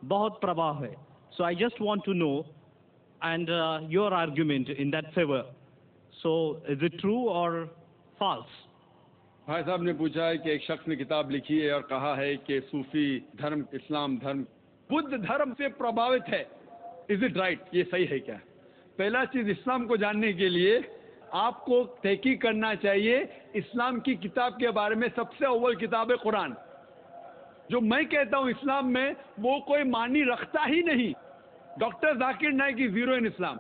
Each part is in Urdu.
بہت پربھاؤ ہے. So I just want to know and your argument in that favor. So is it true or false? بھائی صاحب نے پوچھا ہے کہ ایک شخص نے کتاب لکھی ہے اور کہا ہے کہ صوفی دھرم اسلام دھرم بدھ دھرم سے پربھاوت ہے. Is it right? یہ صحیح ہے کیا؟ پہلا چیز، اسلام کو جاننے کے لیے آپ کو تحقیق کرنا چاہیے. اسلام کی کتاب کے بارے میں سب سے اول کتاب ہے قرآن. جو میں کہتا ہوں اسلام میں وہ کوئی معنی رکھتا ہی نہیں. ڈاکٹر ذاکر نائک کی زیرو ان اسلام.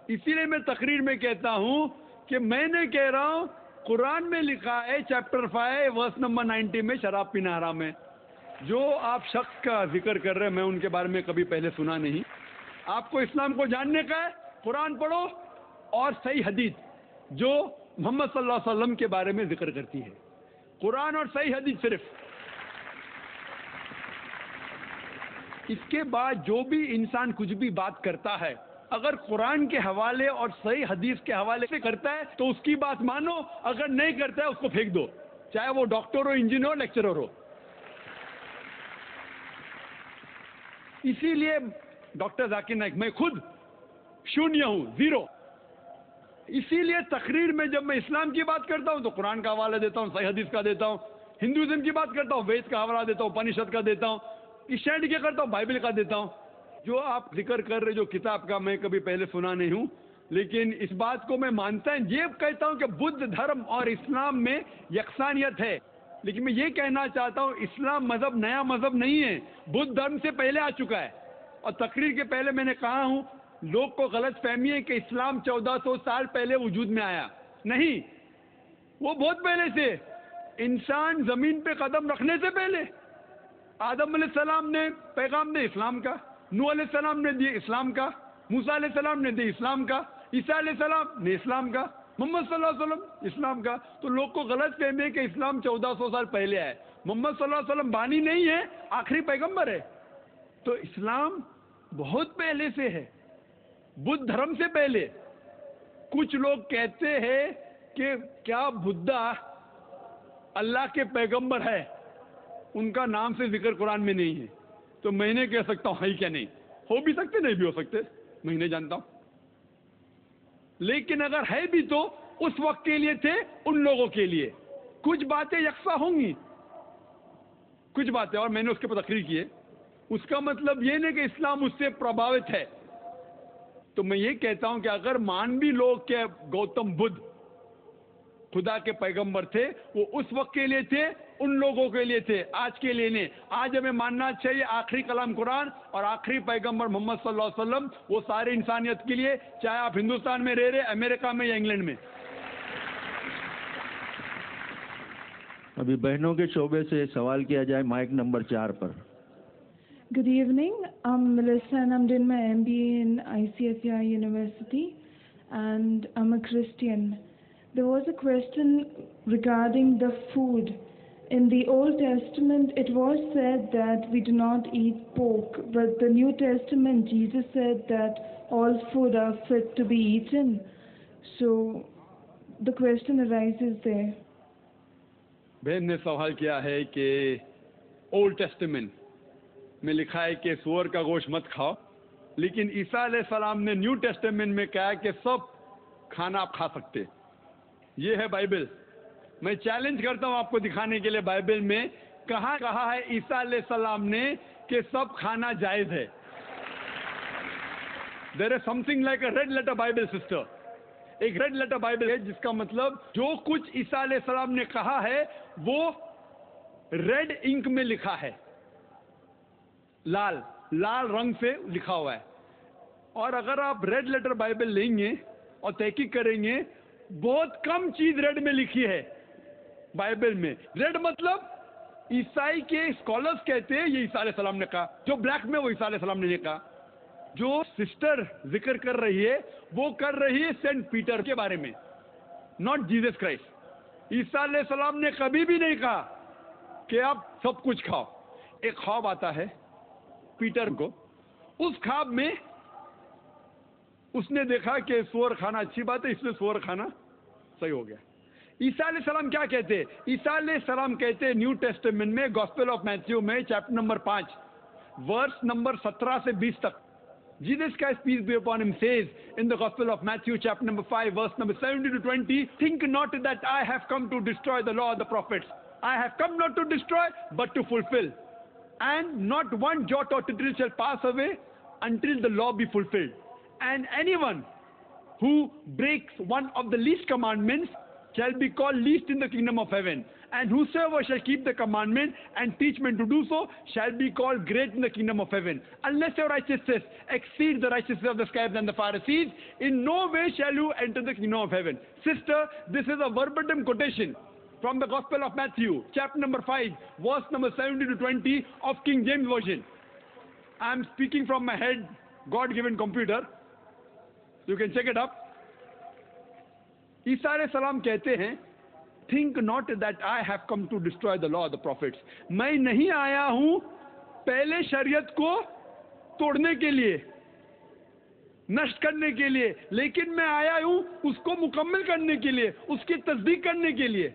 اسی لیے میں تقریر میں کہتا ہوں کہ میں نے کہہ رہا ہوں قرآن میں لکھا ہے چیپٹر 5 ورس نمبر 90 میں شراب پینا حرام ہے. جو آپ شخص کا ذکر کر رہے ہیں میں ان کے بارے میں کبھی پہلے سنا نہیں. آپ کو اسلام کو جاننے کا ہے، قرآن پڑھو اور صحیح حدیث جو محمد صلی اللہ علیہ وسلم کے بارے میں ذکر کرتی ہے. قرآن اور صحیح حدیث صرف. اس کے بعد جو بھی انسان کچھ بھی بات کرتا ہے اگر قرآن کے حوالے اور صحیح حدیث کے حوالے سے کرتا ہے تو اس کی بات مانو، اگر نہیں کرتا ہے اس کو پھینک دو، چاہے وہ ڈاکٹر ہو، انجینئر ہو، لیکچرر ہو. اسی لیے ڈاکٹر ذاکر نائک میں خود شونیہ ہوں، زیرو. اسی لیے تقریر میں جب میں اسلام کی بات کرتا ہوں تو قرآن کا حوالہ دیتا ہوں، صحیح حدیث کا دیتا ہوں. ہندوازم کی بات کرتا ہوں وید کا حوالہ دیتا ہوں، اپنشد کا دیتا ہوں. کرسچینٹی کیا کرتا ہوں، بائبل کا دیتا ہوں. جو آپ ذکر کر رہے جو کتاب کا میں کبھی پہلے سنا نہیں ہوں، لیکن اس بات کو میں مانتا ہوں. یہ کہتا ہوں کہ بدھ دھرم اور اسلام میں یکسانیت ہے، لیکن میں یہ کہنا چاہتا ہوں اسلام مذہب نیا مذہب نہیں ہے، بدھ دھرم سے پہلے آ چکا ہے. اور تقریر کے پہلے میں نے کہا ہوں لوگ کو غلط فہمی ہے کہ اسلام 1400 سال پہلے وجود میں آیا. نہیں، وہ بہت پہلے سے. انسان زمین پہ قدم رکھنے سے پہلے آدم علیہ السلام نے پیغام دے اسلام کا، نوح علیہ السلام نے دی اسلام کا، موسیٰ علیہ السلام نے دی اسلام کا، عیسیٰ علیہ السلام نے اسلام کا، محمد صلی اللہ علیہ وسلم اسلام کا. تو لوگ کو غلط فہمی ہے کہ اسلام 1400 سال پہلے آئے. محمد صلی اللہ علیہ وسلم بانی نہیں ہے، آخری پیغمبر ہے. تو اسلام بہت پہلے سے ہے، بدھ دھرم سے پہلے. کچھ لوگ کہتے ہیں کہ کیا بدھا اللہ کے پیغمبر ہے، ان کا نام سے ذکر قرآن میں نہیں ہے. تو میں نے کہہ سکتا ہوں ہے کیا؟ نہیں ہو بھی سکتے، نہیں بھی ہو سکتے، میں نہیں جانتا ہوں. لیکن اگر ہے بھی تو اس وقت کے لیے تھے، ان لوگوں کے لیے. کچھ باتیں یکساں ہوں گی، کچھ باتیں، اور میں نے اس کے پر تقریر کی ہے. اس کا مطلب یہ نہیں کہ اسلام اس سے پربھاوت ہے. تو میں یہ کہتا ہوں کہ اگر مانوی لوگ کے گوتم بدھ خدا کے پیغمبر تھے، وہ اس وقت کے لیے تھے، ان لوگوں کے لیے تھے، آج کے لیے نہیں. آج ہمیں ماننا چاہیے آخری کلام قرآن اور آخری پیغمبر محمد صلی اللہ علیہ وسلم، وہ سارے انسانیت کے لیے، چاہے آپ ہندوستان میں رہ رہے، امریکہ میں یا انگلینڈ میں. ابھی بہنوں کے شعبے سے سوال کیا جائے mic number 4 per. Good evening. I'm Melissa and I'm doing my MBA in ICSI University and I'm a Christian. There was a question regarding the food. In the Old Testament, it was said that we do not eat pork, but the New Testament, Jesus said that all food are fit to be eaten. So the question arises there. بہن نے سوال کیا ہے کہ اولڈ ٹیسٹمنٹ میں لکھا ہے کہ سور کا گوشت مت کھاؤ، لیکن عیسیٰ علیہ السلام نے نیو ٹیسٹمنٹ میں کہا کہ سب کھانا آپ کھا سکتے. یہ ہے بائبل. میں چیلنج کرتا ہوں آپ کو دکھانے کے لیے بائبل میں کہاں کہا ہے عیسیٰ علیہ السلام نے کہ سب کھانا جائز ہے. There is something like a red letter Bible sister. ایک ریڈ لیٹر بائبل ہے جس کا مطلب جو کچھ عیسیٰ علیہ السلام نے کہا ہے وہ ریڈ انک میں لکھا ہے، لال رنگ سے لکھا ہوا ہے. اور اگر آپ ریڈ لیٹر بائبل لیں گے اور تحقیق کریں گے بہت کم چیز ریڈ میں لکھی ہے بائبل میں. ریڈ مطلب عیسائی کے اسکالرز کہتے ہیں یہ عیسیٰ علیہ السلام نے کہا، جو بلیک میں وہ عیسیٰ علیہ السلام نے نہیں کہا. جو سسٹر ذکر کر رہی ہے وہ کر رہی ہے سینٹ پیٹر کے بارے میں، ناٹ جیسس کرائسٹ. عیسیٰ علیہ السلام نے کبھی بھی نہیں کہا کہ آپ سب کچھ کھاؤ. ایک خواب آتا ہے پیٹر کو، اس خواب میں اس نے دیکھا کہ سور کھانا اچھی بات ہے، اس نے سور کھانا صحیح ہو گیا. عیسیٰ علیہ السلام کیا کہتے ہیں؟ عیسیٰ علیہ السلام کہتے ہیں نیو ٹیسٹمنٹ میں گاسپل آف میتھیو میں چیپٹر نمبر 5 verse number 17 سے 20 تک. Jesus Christ, peace be upon him, says in the Gospel of Matthew, chapter number 5, verse number 17 to 20, think not that I have come to destroy the law of the prophets. I have come not to destroy, but to fulfill. And not one jot or tittle shall pass away until the law be fulfilled. And anyone who breaks one of the least commandments shall be called least in the kingdom of heaven. And whosoever shall keep the commandment and teach men to do so shall be called great in the kingdom of heaven. Unless your righteousness exceeds the righteousness of the scribes and the Pharisees, in no way shall you enter the kingdom of heaven. Sister, this is a verbatim quotation from the Gospel of Matthew, chapter number 5, verse number 17 to 20 of King James Version. I am speaking from my head, God-given computer. You can check it up. عیسیٰ علیہ السلام کہتے ہیں, think not that I have come to destroy the law of the prophets. میں نہیں آیا ہوں پہلے شریعت کو توڑنے کے لیے, نشٹ کرنے کے لیے, لیکن میں آیا ہوں اس کو مکمل کرنے کے لیے, اس کی تصدیق کرنے کے لیے.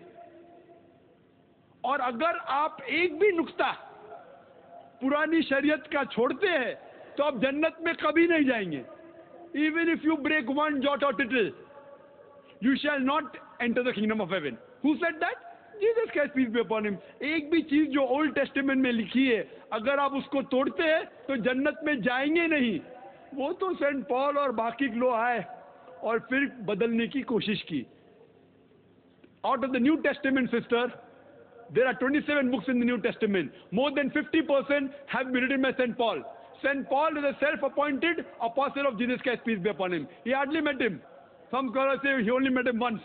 اور اگر آپ ایک بھی نقطہ پرانی شریعت کا چھوڑتے ہیں تو آپ جنت میں کبھی نہیں جائیں گے. Even if you break one jot or tittle, you shall not enter the kingdom of heaven. Who said that? Jesus Christ, peace be upon him. ایک بھی چیز جو اولڈ ٹیسٹیمنٹ میں لکھی ہے اگر آپ اس کو توڑتے ہیں تو جنت میں جائیں گے نہیں. وہ تو سینٹ پال اور باقی لوگ آئے اور پھر بدلنے کی کوشش کی. Out of the New Testament, sister, there are 27 books in the New Testament. More than 50% have been written by St. Paul. St. Paul is a self-appointed apostle of Jesus Christ, peace be upon him. He hardly met him. Some scholars say he only met him once.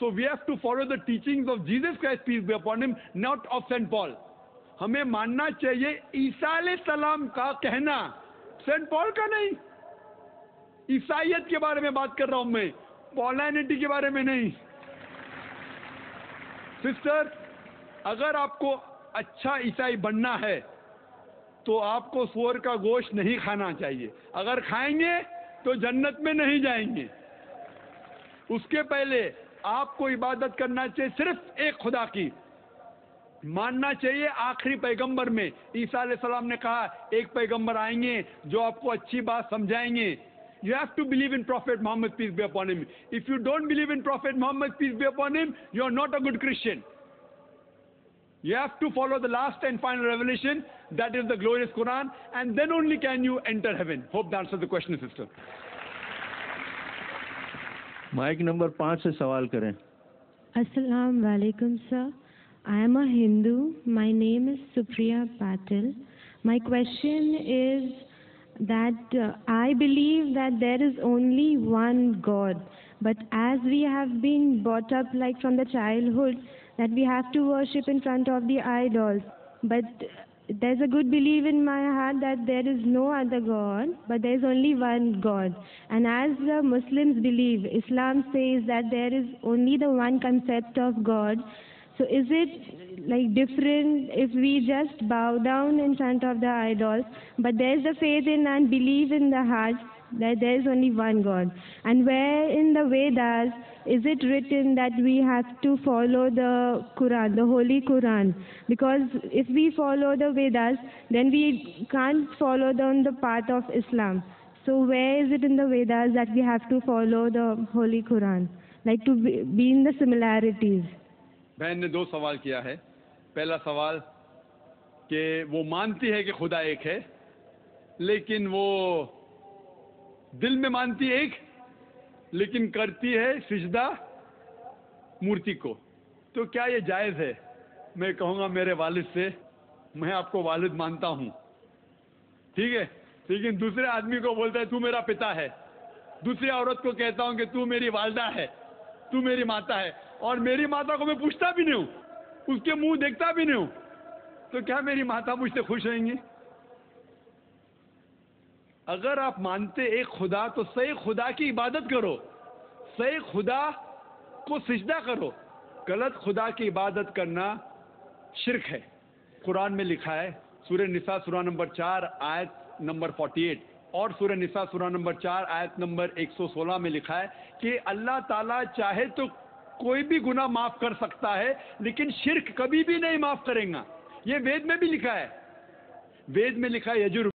So we have to follow the teachings of Jesus Christ, peace be upon him, not of St. Paul. ہمیں ماننا چاہیے عیسیٰ علیہ السلام کا کہنا, سینٹ پال کا نہیں. عیسائیت کے بارے میں بات کر رہا ہوں میں, پولینٹی کے بارے میں نہیں. سسٹر, اگر آپ کو اچھا عیسائی بننا ہے تو آپ کو سور کا گوشت نہیں کھانا چاہیے. اگر کھائیں گے تو جنت میں نہیں جائیں گے. اس کے پہلے آپ کو عبادت کرنا چاہیے صرف ایک خدا کی. ماننا چاہیے آخری پیغمبر میں. عیسیٰ علیہ السلام نے کہا ایک پیغمبر آئیں گے جو آپ کو اچھی بات سمجھائیں گے. You have to believe in Prophet Muhammad, peace be upon him. If you don't believe in Prophet Muhammad, peace be upon him, you are not a good Christian. You have to follow the last and final revelation, that is the glorious Quran, and then only can you enter heaven. Hope that answers the question, sister. Mic number 5 سے سوال کریں. السلام علیکم sir. I am a Hindu. My name is Supriya Patil. My question is that I believe that there is only one God. But as we have been brought up like from the childhood that we have to worship in front of the idols. But there's a good belief in my heart that there is no other God, but there is only one God. And as the Muslims believe, Islam says that there is only the one concept of God. So is it like different if we just bow down in front of the idols, but there is the faith in and belief in the heart that there is only one God? And where in the Vedas is it written that we have to follow the Quran, the Holy Quran? Because if we follow the Vedas, then we can't follow the path of Islam. So where is it in the Vedas that we have to follow the Holy Quran, like to be in the similarities? بہن نے 2 سوال کیا ہے. پہلا سوال کہ وہ مانتی ہے کہ خدا ایک ہے, لیکن وہ دل میں مانتی ایک, لیکن کرتی ہے سجدہ مورتی کو. تو کیا یہ جائز ہے؟ میں کہوں گا میرے والد سے, میں آپ کو والد مانتا ہوں, ٹھیک ہے, لیکن دوسرے آدمی کو بولتا ہے تو میرا پتا ہے. دوسری عورت کو کہتا ہوں کہ تو میری والدہ ہے, تو میری ماتا ہے, اور میری ماتا کو میں پوچھتا بھی نہیں ہوں, اس کے منہ دیکھتا بھی نہیں ہوں, تو کیا میری ماتا مجھ سے خوش رہیں گی؟ اگر آپ مانتے ایک خدا تو صحیح خدا کی عبادت کرو, صحیح خدا کو سجدہ کرو. غلط خدا کی عبادت کرنا شرک ہے. قرآن میں لکھا ہے سورہ نساء سورہ نمبر 4 آیت نمبر 48 اور سورہ نساء سورہ نمبر 4 آیت نمبر 116 میں لکھا ہے کہ اللہ تعالیٰ چاہے تو کوئی بھی گناہ معاف کر سکتا ہے, لیکن شرک کبھی بھی نہیں معاف کرے گا. یہ وید میں بھی لکھا ہے. وید میں لکھا ہے یجر